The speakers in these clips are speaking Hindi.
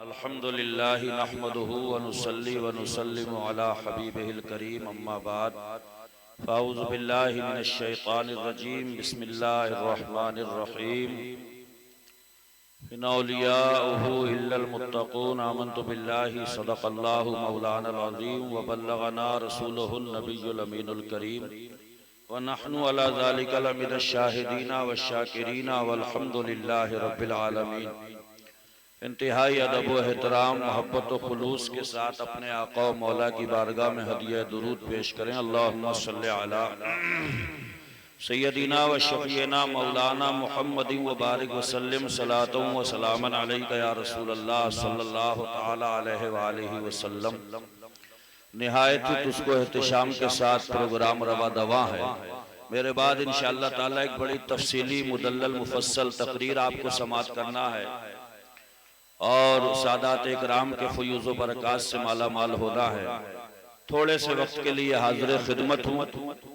अल्हम्दुलिल्लाहि नहमदुहु व नुसल्ली व नुसल्लिमु अला हबीबिहिल करीम अम्मा बाद फ़अऊज़ु बिल्लाहि मिनश शैतानिर रजीम बिस्मिल्लाहिर रहमानिर रहीम इन औलियाउहु इल्लल मुत्तक़ून आमन्तु बिल्लाहि सदक़ल्लाहु मौलानल अज़ीम व बल्लगना रसूलुहुन नबियुल अमीनुल करीम व नहनु अला ज़ालिका लमिनश शाहिदीना वश्शाकिरीना वल्हम्दुलिल्लाहि रब्बिल आलमीन। इंतहाई अदब व एहतराम मोहब्बत व खुलूस के साथ अपने आका व मौला की बारगाह में हदिया दुरूद पेश करें। अल्लाहुम्मा सल्लि अला सय्यदिना व शफ़ीना मौलाना मुहम्मदिन व बारिक वसल्लिम सलातों व सलामन अलैका या रसूल अल्लाह सल्लल्लाहु तआला अलैहि व आलिहि वसल्लम। निहायत ही तुझको एहतिशाम के साथ प्रोग्राम रवा दवा है। मेरे बाद इंशाअल्लाह ताला एक बड़ी तफसीली मुदल्लल मुफस्सल तकरीर आपको समाअत करना है और सादात इकराम के फयूज़ व बरक़ात से माला माल होना है। थोड़े से वक्त के लिए हाज़िर खिदमत हूँ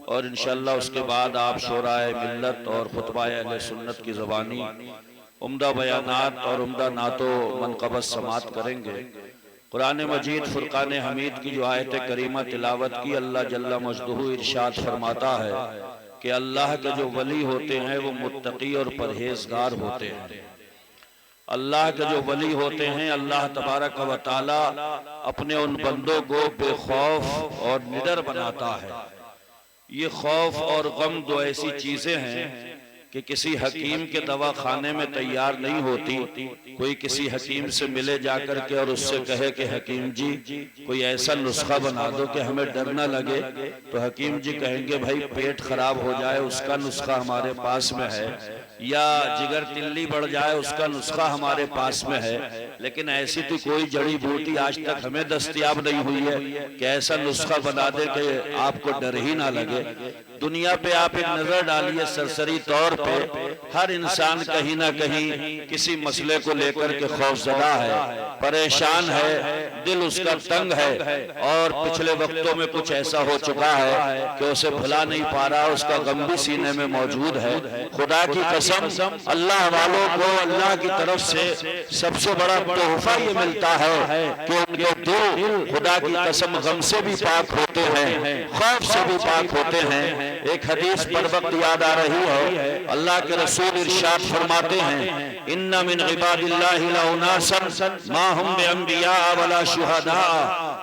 और इंशाअल्लाह उसके बाद आप शोराए मिल्लत और खुतबाए अहले सुन्नत की ज़बानी उम्दा बयानात और उम्दा नातो मनक़बत समाअत करेंगे। कुरान मजीद फुरक़ान हमीद की जो आयत करीमा तिलावत की, अल्लाह जल्ला मजदूहु इरशाद फरमाता है कि अल्लाह के जो वली होते हैं वो मुत्तकी और परहेजगार होते हैं। अल्लाह के जो वली होते हैं, अल्लाह तबारक व तआला अपने उन बंदों को बेखौफ और निडर बनाता है। ये खौफ और गम दो ऐसी चीजें हैं कि किसी हकीम के दवा खाने में तैयार नहीं होती। कोई किसी हकीम से मिले जाकर के और उससे कहे कि हकीम जी कोई ऐसा नुस्खा बना दो कि हमें डर ना लगे, तो हकीम जी कहेंगे भाई पेट खराब हो जाए उसका नुस्खा हमारे पास में है, या जिगर तिल्ली बढ़ जाए उसका नुस्खा हमारे पास में है। लेकिन ऐसी तो कोई जड़ी बूटी आज तक हमें दस्तयाब नहीं हुई है कि ऐसा नुस्खा बना दे कि आपको डर ही ना लगे। दुनिया पे आप एक नजर डालिए, सरसरी तौर पे हर इंसान कहीं ना कहीं किसी मसले को लेकर के खौफजदा है, परेशान है, दिल उसका तंग है और पिछले वक्तों में कुछ ऐसा हो चुका है कि उसे भुला नहीं पा रहा, उसका गम भी सीने में मौजूद है। खुदा की कसम, अल्लाह वालों को अल्लाह की तरफ से सबसे बड़ा तोहफा ये मिलता है कि उनके दिल खुदा की कसम गम से भी पाक होते हैं, खौफ से भी पाक होते हैं। एक हदीस पर वक्त याद आ रही है, अल्लाह के रसूल इरशाद फरमाते हैं इन्ना मिन इबादिल्लाहि लउनासन मा हुम बिअंबिया वला शुहदा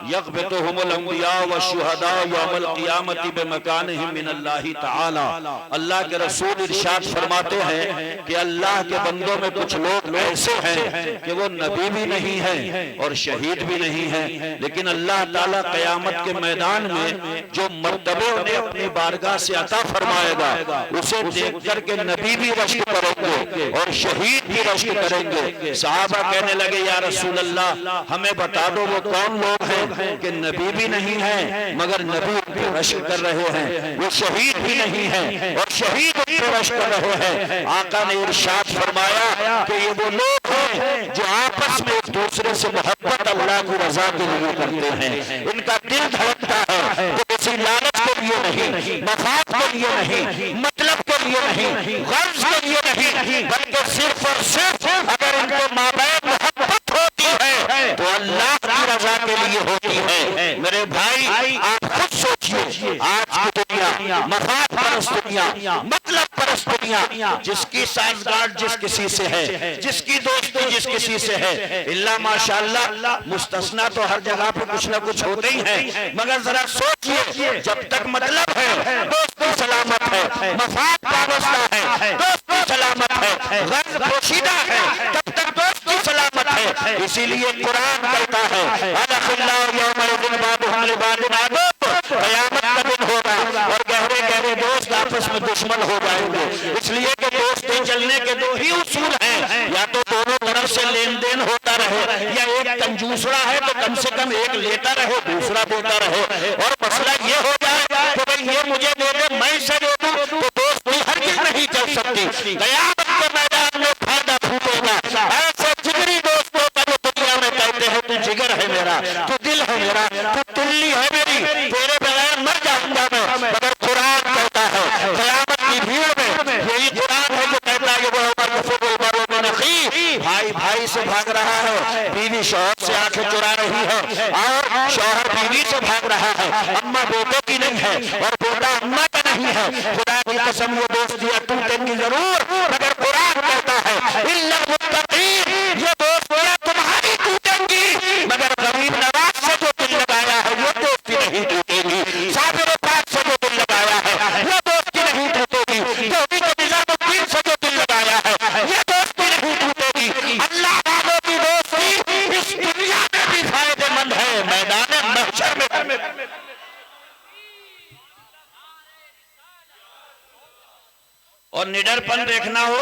यग़बितुहुमुल अंबिया व शुहदा यौमल क़ियामति बिमकानिहिम मिनल्लाहि तआला। अल्लाह के रसूल इरशाद फरमाते हैं कि अल्लाह के बंदों में कुछ लोग ऐसे हैं कि वो नबी भी नहीं है और शहीद भी नहीं है, लेकिन अल्लाह ताला क़यामत के मैदान में जो मर्तबे उन्हें अपनी बारगाह से अता फरमाएगा उसे देख करके नबी भी रश्क करेंगे और शहीद भी रश्क करेंगे। सहाबा कहने लगे या रसूल अल्लाह हमें बता दो वो कौन लोग हैं कि नबी भी नहीं है मगर नबी भी रश्क कर रहे हैं, वो शहीद भी नहीं है और शहीद भी रश्क कर रहे हैं। आका ने इरशाद फरमाया कि ये वो लोग हैं जो आपस में एक दूसरे से मोहब्बत अल्लाह की रजा के लिए करते हैं। इनका दिल धड़कता है तो किसी लालच के लिए नहीं, मफाद के लिए नहीं, मतलब के लिए नहीं, गर्ज के लिए नहीं, बल्कि सिर्फ और सिर्फ अगर इनको माबैन मोहब्बत होती है तो अल्लाह की रजा के लिए होती है। मेरे भाई आप खुद सोचिए, आज की दुनिया मफाद परस्त दुनिया, मतलब परस्त दुनिया, जिसकी साझगांठ जिस किसी से है, जिसकी दोस्ती जिस किसी से है, इल्ला माशाअल्लाह मुस्तस्ना तो हर जगह पे कुछ ना कुछ होते ही है, मगर जरा सोचिए जब तक मतलब है दोस्ती सलामत है, मफाद पाबंदा है दोस्ती सलामत है, गर्ज पोशीदा है तब तक दोस्ती सलामत है। इसीलिए कुरान कहता है अलखिल्लाहु यौमइज़िन बादुहुम लिबादिन आदुव्व, क़यामत का दिन होगा और गहरे गहरे दोस्त आपस में दुश्मन हो जाएंगे। इसलिए कि दोस्ती चलने के दो ही उसूल हैं, या तो दोनों तरफ से लेन देन होता रहे, या एक कंजूसड़ा है तो कम से कम एक लेता रहे दूसरा देता रहे। और मसला ये हो जाए कि भाई ये मुझे दे दे मैं इसे दे दूं तो दोस्ती हरगिज़ नहीं चल सकती। क़यामत के मैदान में फायदा फूटेगा ऐसे जिगरी दोस्तों का जो दुनिया में कहते हैं तू जिगर है मेरा, तू दिल है मेरा, तू तिल्ली है मेरी, तेरे बगैर मर जाऊंगा मैं। मगर कुरान कहता है क़यामत की भीड़ में, यही कुरान है जो कहता है वो भाई भाई से भाग रहा है, बीवी शौहर से आंखें चुरा रही है, और शौहर बीवी से भाग रहा है। अम्मा बेटे की नहीं है और बेटा अम्मा का नहीं है। खुदा की कसम ये दोस्त दिया टूटेंगी जरूर, मगर कुरान कहता है इल्ला मुत्तकीन, ये दोस्त दिया तुम्हारी टूटेंगी, मगर गरीब नवाज से जो दिल लगाया है ये दोस्ती नहीं टूटेगी। साबिर पाक से जो दिल लगाया है ये दोस्ती नहीं टूटेगी। तौहीद निजामुद्दीन से जो दिल लगाया है ये दोस्ती नहीं टूटेगी। अल्लाह वालों की दोस्ती इस दुनिया में भी फायदेमंद है, मैदान महशर में। और निडरपन देखना हो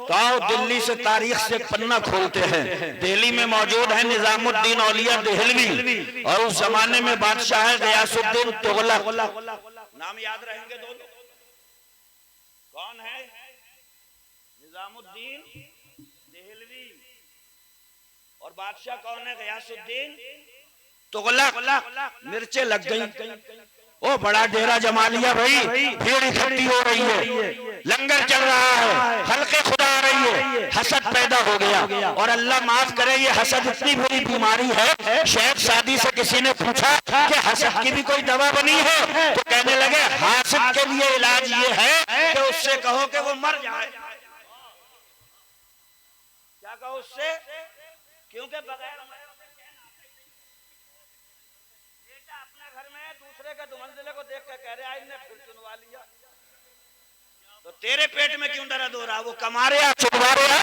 तो आओ दिल्ली से तारीख से एक पन्ना खोलते हैं। दिल्ली में मौजूद है निजामुद्दीन औलिया देहलवी, और उस जमाने में बादशाह गयासुद्दीन तुगलक। नाम याद रहेंगे दोनों, कौन है? निजामुद्दीन देहलवी, और बादशाह कौन है? गयासुद्दीन तुगलक। मिर्चे लग गई, ओ बड़ा डेरा जमा लिया भाई, भीड़ इकट्ठी हो रही है, लंगर चल रहा है, हल्के खुदा आ रही है, हसद पैदा हो गया। और अल्लाह माफ करे ये हसद इतनी बुरी बीमारी है, शेख सादी से किसी ने पूछा कि हसद की भी कोई दवा बनी है, तो कहने लगे हासिद के लिए इलाज ये है कि उससे कहो कि वो मर जाए। क्या कहो उससे? क्योंकि बगैर का दुमंजिले को देख के कह रहे आज ने फिर चुनवा लिया, तो तेरे पेट में क्यों दर्द हो रहा? वो कमा रहा चुनवा रहा।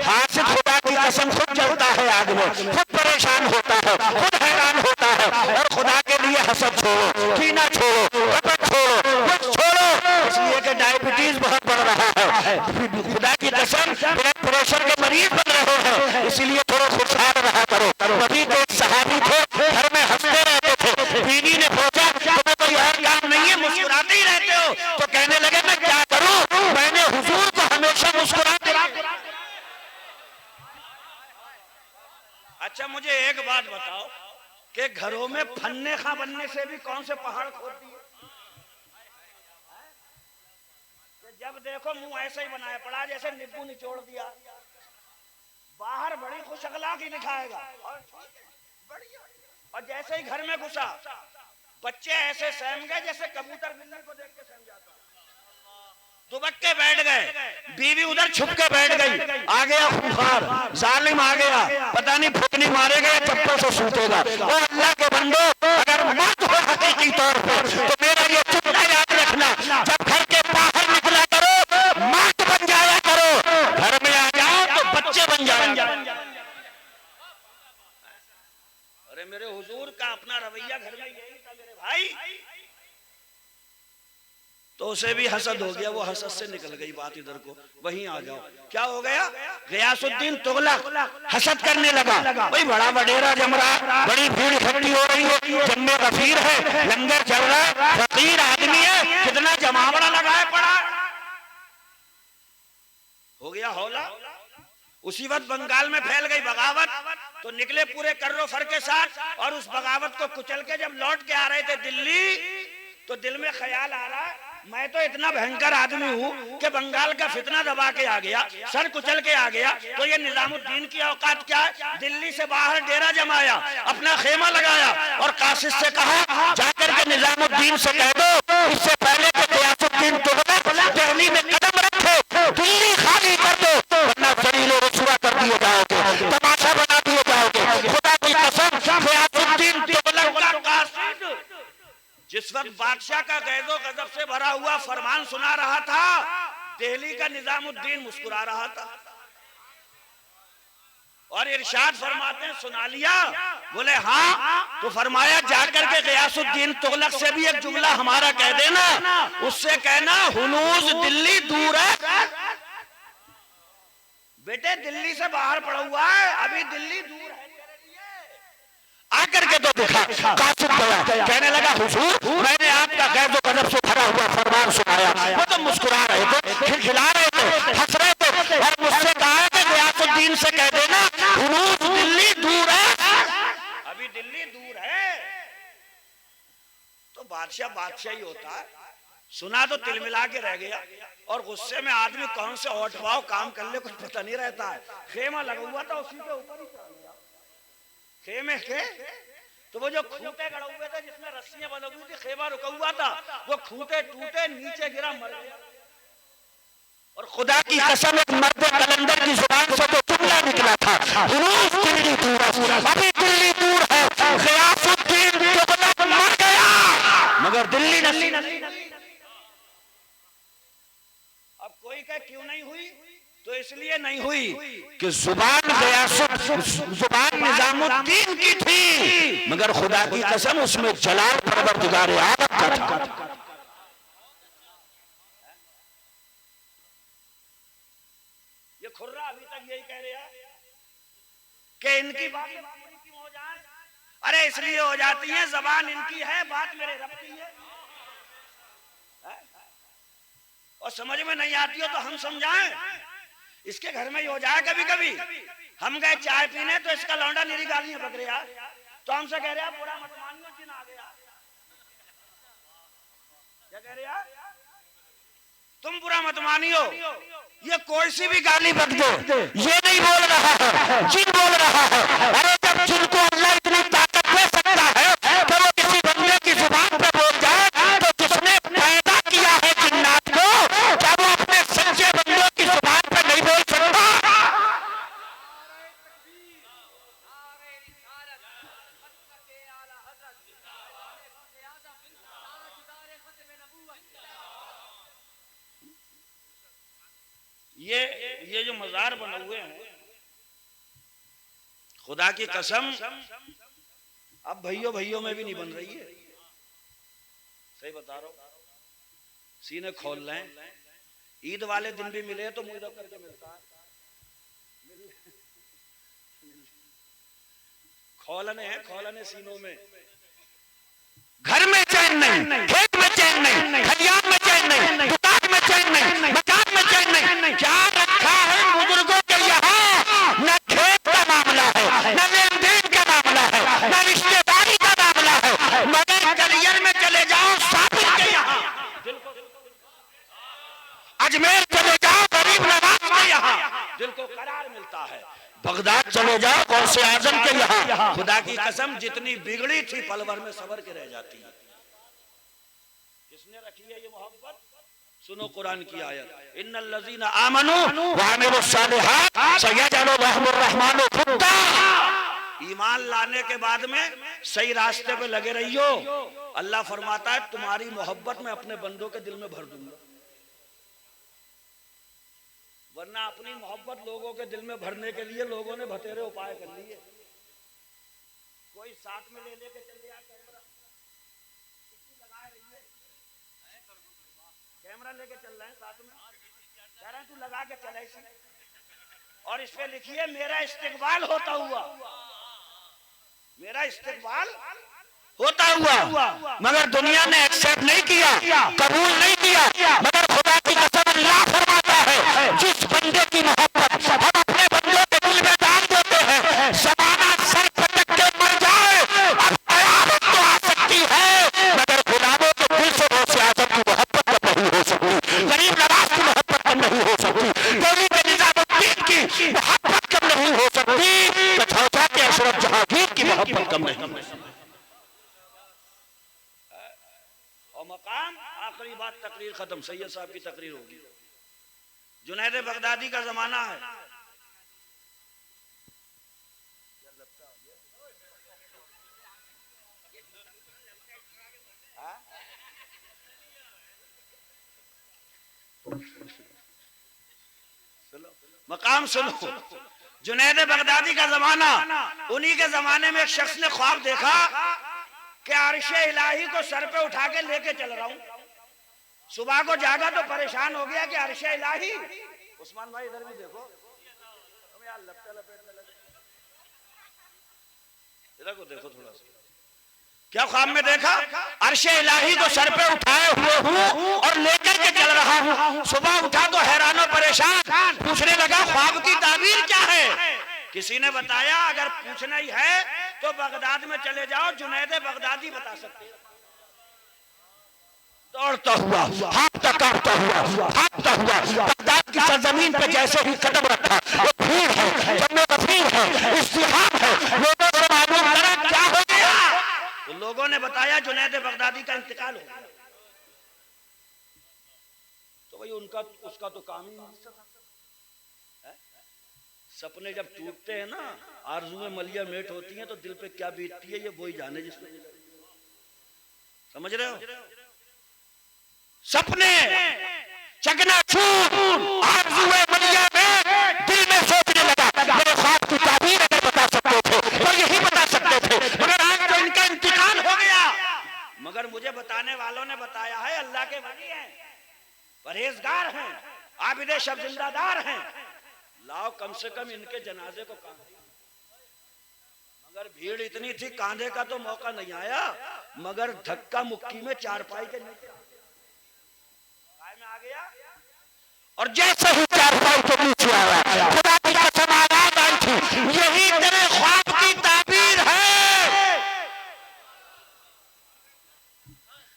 हासिद खुदा की कसम खुद जलता है आग में, खुद परेशान होता है, खुद हैरान होता है। और खुदा के लिए हसद छोड़ो, कीना छोड़ो, कपट छोड़ो, कुछ छोड़ो, इसलिए कि डायबिटीज बहुत बढ़ रहा है। खुदा की कसम ब्लड प्रेशर के मरीज बन रहे हैं, इसीलिए थोड़ा खुशहाल रहा करो। कभी तो एक सहाबी थे, घर में हंसते रहते थे, बीवी ने पूछा तुम्हें कोई और काम नहीं है, मुस्कुराते ही रहते हो? तो कहने लगे मैं क्या करूं, मैंने हुजूर को हमेशा मुस्कुराते। अच्छा मुझे एक बात बताओ कि घरों में फन्ने खा बनने से भी कौन से पहाड़ खोद दिए? जब देखो मुंह ऐसे ही बनाया पड़ा जैसे नींबू निचोड़ दिया, बाहर बड़ी खुश अखलाकी दिखाएगा और जैसे ही घर में घुसा बच्चे ऐसे सहम गए जैसे कबूतर बिल्ली को देख के सहम जाता। दुबक के बैठ गए, बीवी उधर छुप के बैठ गई, आ गया खूंखार जालिम आ गया, पता नहीं फुकनी मारेगा या चप्पल से सूतेगा। और अल्लाह के बंदो अगर मौत हो हकीकी तौर पर तो मेरा ये चुटला याद रखना, जब घर के बाहर निकला करो मौत बन जाया करो, घर में आ जाओ तो बच्चे बन जाएंगे। अरे मेरे हुजूर का अपना रवैया घर में यही था मेरे भाई, तो उसे भी हसद हो गया, वो हसद से निकल गई बात इधर को। वहीं आ जाओ, क्या हो गया? गयासुद्दीन तुगलक हसद करने लगा, भाई बड़ा वडेरा जम रहा, बड़ी भीड़ इकट्ठी हो रही है, जम्मे गफीर है, लंगर चल रहा है, फकीर आदमी है, कितना जमावड़ा लगाए पड़ा। हो गया हौला। उसी वक्त बंगाल में फैल गई बगावत, तो निकले पूरे कर्रो फर के साथ, और उस बगावत को कुचल के जब लौट के आ रहे थे दिल्ली, तो दिल में ख्याल आ रहा मैं तो इतना भयंकर आदमी हूँ कि बंगाल का फितना दबा के आ गया, सर कुचल के आ गया, तो ये निजामुद्दीन की औकात क्या है? दिल्ली से बाहर डेरा जमाया, अपना खेमा लगाया, और कासिद से कहा जाकर के निजामुद्दीन से कह दो इससे पहले कि गयासुद्दीन तुगलक दिल्ली में कदम रखे, दिल्ली खाली कर दो, वरना जलीलो रुसवा कर दिए जाओगे, तमाशा बना दिए जाओगे। खुदा की कसम गयासुद्दीन तुगलक का कासिद जिस वक्त बादशाह का गैज़ो गजब से भरा हुआ फरमान सुना रहा था, दिल्ली का निजामुद्दीन मुस्कुरा रहा था और इरशाद फरमाते हैं सुना लिया? बोले हाँ। तो फरमाया जाकर के गयासुद्दीन तुगलक से भी एक जुमला हमारा कह देना, उससे कहना हुनूज दिल्ली दूर है। बेटे दिल्ली से बाहर पड़ा हुआ है, अभी दिल्ली दूर है, आकर के तो देखा। कासिद गया, कहने लगा हुजूर मैंने आपका गैज़ो गजब से भरा हुआ फरमान सुनाया। वो तो मुस्कुरा रहे थे, खिलखिला रहे थे, हंस रहे थे, और मुझसे कहा कि गयासुद्दीन से कह देना हुनूज दिल्ली दूर है, अभी दिल्ली दूर है। तो बादशाह बादशाह ही होता है, सुना तो तिलमिला के रह गया। और गुस्से में आदमी कौन से होठ पाव काम कर ले कुछ पता नहीं रहता है। खेमा लगा हुआ था, उसी के ऊपर ही चढ़ गया खेमे के। तो वो जो खूंटे गड़े हुए थे जिसमें रस्सियां बंधी हुई थी, खेमा रुका हुआ था, वो खूंटे टूटे, नीचे गिरा, मर गया। और खुदा की कसम एक मर्द कलंदर की जुबान से तो जुमला निकला था, दिल्ली दूर है, अभी दिल्ली दूर है, ग़ियासुद्दीन तुगलक मर गया मगर दिल्ली नहीं। अब कोई कहे क्यों नहीं हुई, तो इसलिए नहीं हुई कि जुबान जुबान निजामुद्दीन की थी, मगर खुदा की कसम उसमें जलाल परवरदिगार आलम का था। ये खुर्रा अभी तक यही कह रहा है कि इनकी बातें पूरी क्यों हो जाए। अरे इसलिए हो जाती है, जबान इनकी है, बात मेरे रब की है। और समझ में नहीं आती हो तो हम समझाएं। इसके घर में ही हो जाए कभी कभी, हम गए चाय पीने तो इसका लौंडा मेरी गालियां पक रहा, तो हमसे कह रहा बुरा मत मानियो जिन आ गया। क्या कह रहा, तुम बुरा मत मानियो, ये कोई सी भी गाली बक दो, ये नहीं बोल रहा है, जिन बोल रहा है। अरे जब जिनको अल्लाह इतनी ताकत दे सकता है तो वो किसी बंदे की जुबान पे बोल जाए, तो जिसने पैदा किया है जिन्नात को, क्या वो अपने सच्चे बंदों की जुबान पे नहीं बोल सकता? ये जो मजार बने हुए हैं, खुदा की कसम अब भइयों में भी नहीं बन रही है। सही बता रहा हूं, सीने खोल लें। ईद वाले दिन भी मिले तो मुंह रख करके मिलता है, खोलने सीनों में। घर में चैन नहीं, खेत में चैन नहीं, खलियान में चैन नहीं, दुकान में चैन नहीं, मकान में चैन नहीं। क्या रखा है बुजुर्गों के यहाँ? न खेत का मामला है, न लेन देन का मामला है, न रिश्तेदारी का मामला है, मगर करियर में चले जाओ साबिर के यहाँ, अजमेर चले जाओ गरीब नवाज के यहाँ, दिल को करार मिलता है। बगदाद चले जाओ गौसे आजम के यहाँ। खुदा की कसम जितनी बिगड़ी थी पल भर में सबर के रह जाती है। किसने रखी है ये मोहब्बत? सुनो कुरान की आयत, इन्नल लज़ीना आमनू व अमिलुस सालिहात सयजअलु लहुमुर रहमानु वुद्दा। ईमान लाने के बाद में सही रास्ते पे लगे रहियो। अल्लाह फरमाता है तुम्हारी मोहब्बत में अपने बंदों के दिल में भर दूंगा, वरना अपनी मोहब्बत लोगों के दिल में भरने के लिए लोगों ने बतेरे उपाय कर लिए। कोई साथ में ले लेके चल गया कैमरा, लगाए रहिए, कैमरा लेके चल रहे हैं साथ में, कह रहे हैं तू लगा के चल ऐसी, और इस पे लिखिए मेरा इस्तिकबाल होता हुआ, मेरा इस्तिकबाल होता हुआ। मगर दुनिया ने एक्सेप्ट नहीं किया, कबूल नहीं किया। मगर खुदा की कसम अल्लाह फरमाता है जिस बंदे की मोहब्बत हम अपने बंदों के दिल में डाल देते हैं, ज़माना सर पटक के मर जाए, अब कयामत तो आ सकती है, मगर गुलामों के दिल से गौसे आज़म की मोहब्बत कब नहीं हो सकती, गरीब नवाज की मोहब्बत कब नहीं हो सकती, दिल्ली के निजामुद्दीन की मोहब्बत कब नहीं हो सकती, कछौचा के अशरफ जहांगीर की मोहब्बत कब नहीं हो सकती। मकाम आखिरी बात, तकरीर खत्म, सैयद साहब की तकरीर होगी। जुनैद बगदादी का जमाना है, मकाम सुनो। जुनैद बगदादी का जमाना, उन्हीं के जमाने में एक शख्स ने ख्वाब देखा कि अर्शे इलाही को सर पे उठा के लेके चल रहा हूं। सुबह को जागा तो परेशान हो गया कि अर्शे इलाही। उस्मान भाई इधर भी देखो, यार लपेटने लगे, इधर को देखो थोड़ा सा। क्या ख्वाब में देखा? अर्शे इलाही को सर पे उठाए हुए हूं और लेकर के चल रहा हूं। सुबह उठा तो हैरान परेशान, पूछने लगा ख्वाब की ताबीर क्या है? किसी ने बताया अगर पूछना ही है तो बगदाद में चले जाओ, जुनैद बगदादी बता सकते हैं। दौड़ता हुआ, भागता काटता हुआ, भागता हुआ बगदाद की सरजमीन पे जैसे ही कदम रखा, वो भीड़ है, जम्मे भीड़ है, इस्तिहाब है, लोगों को मालूम करा क्या हो गया। तो लोगों ने बताया जुनैद बगदादी का इंतकाल हो गया। तो भाई उनका उसका तो काम ही नहीं। सपने जब टूटते हैं ना, आरज़ुएं मलिया मेट होती हैं, तो दिल पे क्या बीतती है ये वही जाने जिसमें। समझ रहे हो? सपने चकनाचूर, आरज़ुएं मलिया मेट, दिल में सोचने लगा। मेरे ख्वाब की ताबीर अगर बता सकते थे तो यही बता सकते थे, मगर आज तो इनका इंतकाल हो गया। मगर मुझे बताने वालों ने बताया है अल्लाह के वली हैं, परहेजगार हैं, आबिदे शब जिंदादार हैं। लाओ कम से कम इनके जनाजे को कांधे। मगर भीड़ इतनी थी, कांधे का तो मौका नहीं आया, मगर धक्का मुक्की में चारपाई के नीचे में आ गया। और जैसे ही चारपाई के नीचे आया, खुदा की कसम आवाज आई थी, यही तेरे ख्वाब की ताबीर है,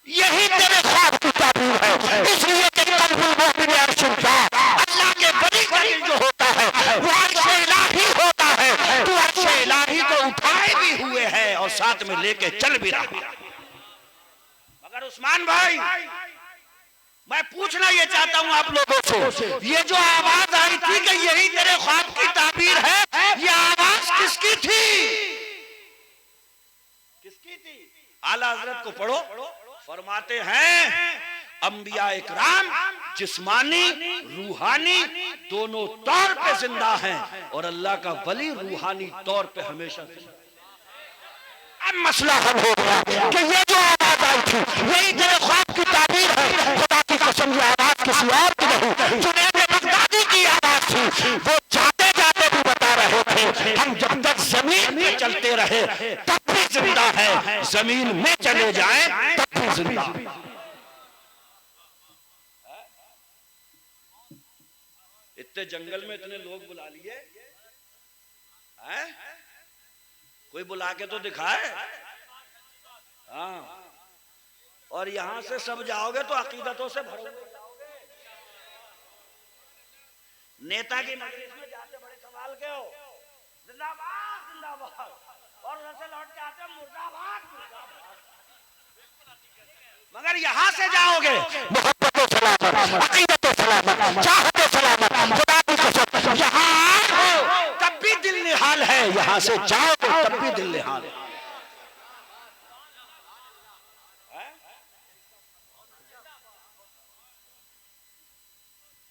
यही तेरे ख्वाब की ताबीर है। इसलिए कि कल्बुल मोमिन अर्शुल्लाह, अल्लाह के वली करीब जो होता है वो अर्श इलाही होता है। तू अर्श इलाही को उठाए भी हुए है और साथ में लेके चल भी रहा है। मगर उस्मान भाई, मैं पूछना ये चाहता हूं आप लोगों से, ये जो आवाज आई थी कि यही तेरे ख्वाब की ताबीर है, ये आवाज किसकी थी? किसकी थी? आला हजरत को पढ़ो, फरमाते हैं अंबिया इकराम जिस्मानी रूहानी दोनों तौर पे जिंदा हैं और अल्लाह का वली रूहानी तौर पे हमेशा। अब मसला हल हो गया कि ये जो आवाज आई थी यही तेरे ख्वाब की ताबीर है। खुदा की कसम ये आवाज किसी और की नहीं, जुनैद बगदादी की आवाज थी। वो जाते जाते भी बता रहे थे, हम जब तक जमीन में चलते रहे तब भी जिंदा है, जमीन में चले जाएं तब भी जिंदा। इतने जंगल में इतने लोग बुला लिए हैं? कोई बुला के तो दिखाए। हाँ, और यहां से सब जाओगे तो अकीदतों से भरोगे। नेता की मजलिस में जाते बड़े सवाल के हो, जिंदाबाद जिंदाबाद, और उधर से लौट के आते मुर्दाबाद मुर्दाबाद। मगर यहां से जाओगे मोहब्बत सलामत, अकीदत सलामत, चाहत सलामत, खुदा की कसम यहाँ हो तब भी दिल निहाल है, यहाँ से जाओ तो तब भी दिल निहाल है।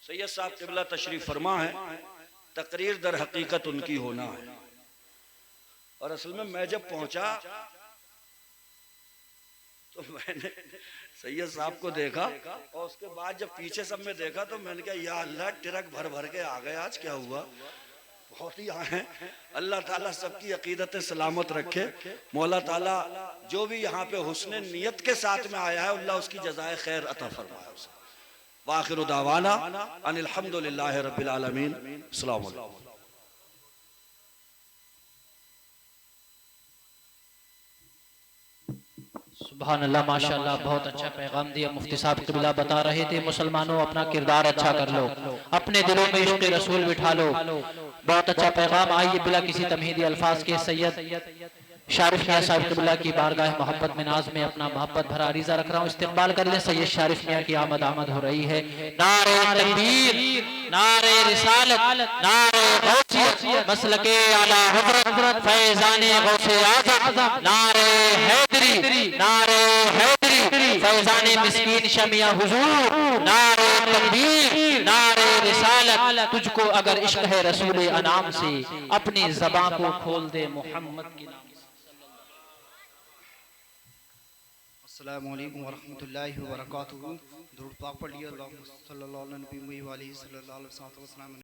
सैयद साहब क़िबला तशरीफ फरमा है, तकरीर दर हकीकत उनकी होना है। और असल में मैं जब पहुंचा तो मैंने सैयद साहब को देखा और उसके बाद जब पीछे सब में देखा तो मैंने कहा या अल्लाह, ट्रक भर भर के आ गए, आज क्या हुआ? बहुत ही आए हैं। अल्लाह ताला सबकी अकीदत सलामत रखे। मौला ताला जो भी यहाँ पे हुस्न नियत के साथ में आया है अल्लाह उसकी जज़ाए खैर अता फरमाए उसे। वाखिर दावाना अनिल हम्दुलिल्लाहि रब्बिल आलमीन। अस्सलाम वालेकुम। सुभान अल्लाह, माशाअल्लाह, बहुत अच्छा पैगाम दिया मुफ्ती साहब। क़िबला बता रहे थे मुसलमानों अपना किरदार अच्छा कर लो, अपने दिलों में इश्क़ रसूल बिठा लो। बहुत अच्छा पैगाम। आइए बिला किसी तमहीदी अल्फाज के सैयद शारिफ मियाँ साहब क़िबला की बारगाह मोहब्बत मिनाज में अपना मोहब्बत भरा अरीज़ा रख रहा हूँ, इस्तेक़बाल कर लें। सैयद शारिफ मियाँ की आमद हो रही है। नारे तकबीर, नारे रिसालत, नारे गौसियत, मसलके आला हज़रत फैज़ाने गौसे आज़म, नारे हैदरी, नारे हैदरी, फैज़ाने मिस्कीन शमिया हुजूर, नारे तकबीर, नारे रिसालत। तुझको अगर इश्क़ है रसूल अनाम से, अपनी ज़बान को खोल दे मोहम्मद की नाम। अस्सलामु अलैकुम वरहमतुल्लाहि वबरकातुहू। दुरूद पाक पढ़िए। अल्लाहुम्मा सल्लल्लाहु अलैहि व सल्लम।